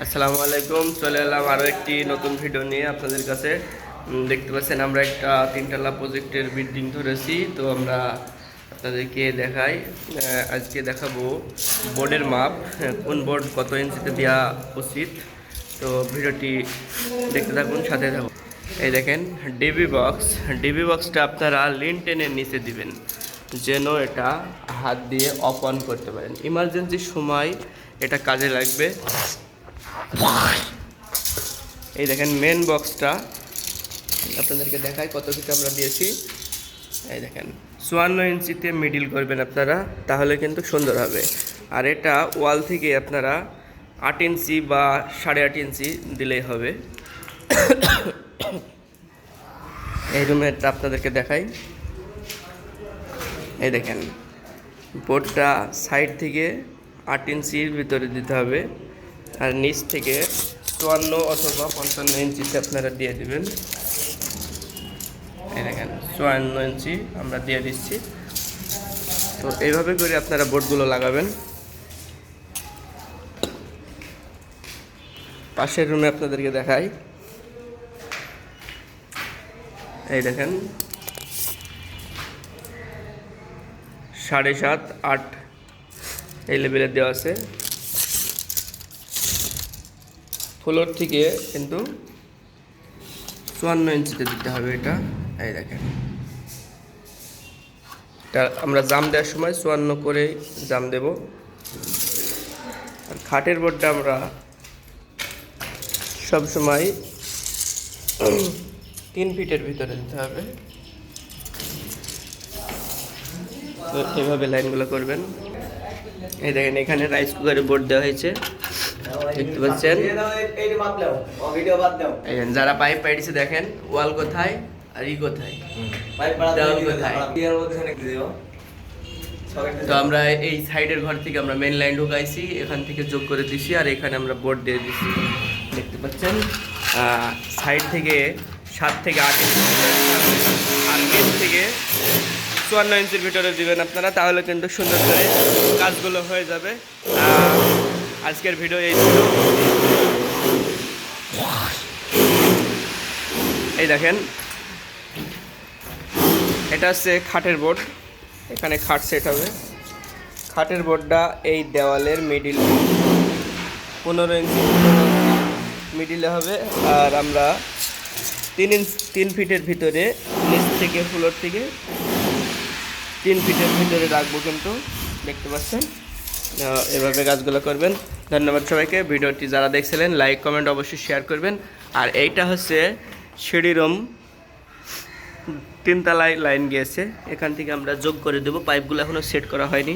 আসসালামু আলাইকুম, চলে এলাম আরও একটি নতুন ভিডিও নিয়ে আপনাদের কাছে। দেখতে পাচ্ছেন আমরা একটা তিনতলা প্রজেক্টের বিল্ডিং ধরেছি। তো আমরা আপনাদেরকে দেখাই, আজকে দেখাবো বোর্ডের মাপ, কোন বোর্ড কত ইঞ্চিতে দেওয়া উচিত। তো ভিডিওটি দেখতে থাকুন, সাথে থাকুন। এই দেখেন ডিবি বক্সটা আপনারা লিনটেনের নিচে দিবেন, যেন এটা হাত দিয়ে অফ অন করতে পারেন। ইমার্জেন্সির সময় এটা কাজে লাগবে। এই দেখেন মেন বক্সটা আপনাদেরকে দেখাই কত কিছু আমরা দিয়েছি। এই দেখেন 54 ইঞ্চিতে মিডিল করবেন আপনারা, তাহলে কিন্তু সুন্দর হবে। আর এটা ওয়াল থেকে আপনারা 8 ইঞ্চি বা 8.5 ইঞ্চি দিলেই হবে। এই রুমেরটা আপনাদেরকে দেখাই। এই দেখেন বোর্ডটা সাইড থেকে 8 ইঞ্চির ভিতরে দিতে হবে, আর নিচ থেকে 54 অথবা 55 ইঞ্চিতে আপনারা দিয়ে দিবেন। এই দেখেন 54 ইঞ্চি আমরা দিয়ে দিচ্ছি। তো এইভাবে করে আপনারা বোর্ডগুলো লাগাবেন। পাশের রুমে আপনাদেরকে দেখাই। এই দেখেন 7.5 8 এই লেভেলে দেওয়া আছে। ফ্লোর থেকে কিন্তু 54 ইঞ্চিতে দিতে হবে এটা। এই দেখেন এটা আমরা জাম দেওয়ার সময় 54 করে জাম দেব। আর খাটের বোর্ডটা আমরা সব সময় 3 ফিটের ভিতরে দিতে হবে। তো এভাবে লাইনগুলো করবেন। এই দেখেন এখানে রাইস কুকারের বোর্ড দেওয়া হয়েছে, দেখতে পাচ্ছেন। যারা পাইপ পাইছে দেখেন ওয়াল কোথায় আর কোথায়, দেওয়াল কোথায়। তো আমরা এই সাইডের ঘর থেকে আমরা মেন লাইন ঢুকাইছি, এখান থেকে যোগ করে দিছি, আর এখানে আমরা বোর্ড দিয়ে দিছি, দেখতে পাচ্ছেন। সাইড থেকে 7 থেকে 8 ইঞ্চি আর মেন থেকে 54 ইঞ্চির ভিতরে দিবেন আপনারা, তাহলে কিন্তু সুন্দর করে কাজগুলো হয়ে যাবে। আজকের ভিডিও এই ছিল। এই দেখেন এটা হচ্ছে খাটের বোর্ড, এখানে খাট সেট হবে। খাটের বোর্ডটা এই দেওয়ালের মিডিল 15 ইঞ্চি মিডিলে হবে। আর আমরা 3 ফিটের ভিতরে নিচ থেকে ফ্লোর থেকে 3 ফিটের ভিতরে রাখবো, কিন্তু দেখতে পাচ্ছেন। এভাবে কাজগুলো করবেন। ধন্যবাদ সবাইকে। ভিডিওটি যারা দেখছিলেন লাইক কমেন্ট অবশ্যই শেয়ার করবেন। আর এইটা হচ্ছে সিঁড়ি রুম, 3 তলায় লাইন গিয়েছে, এখান থেকে আমরা যোগ করে দেবো। পাইপগুলো এখনও সেট করা হয়নি।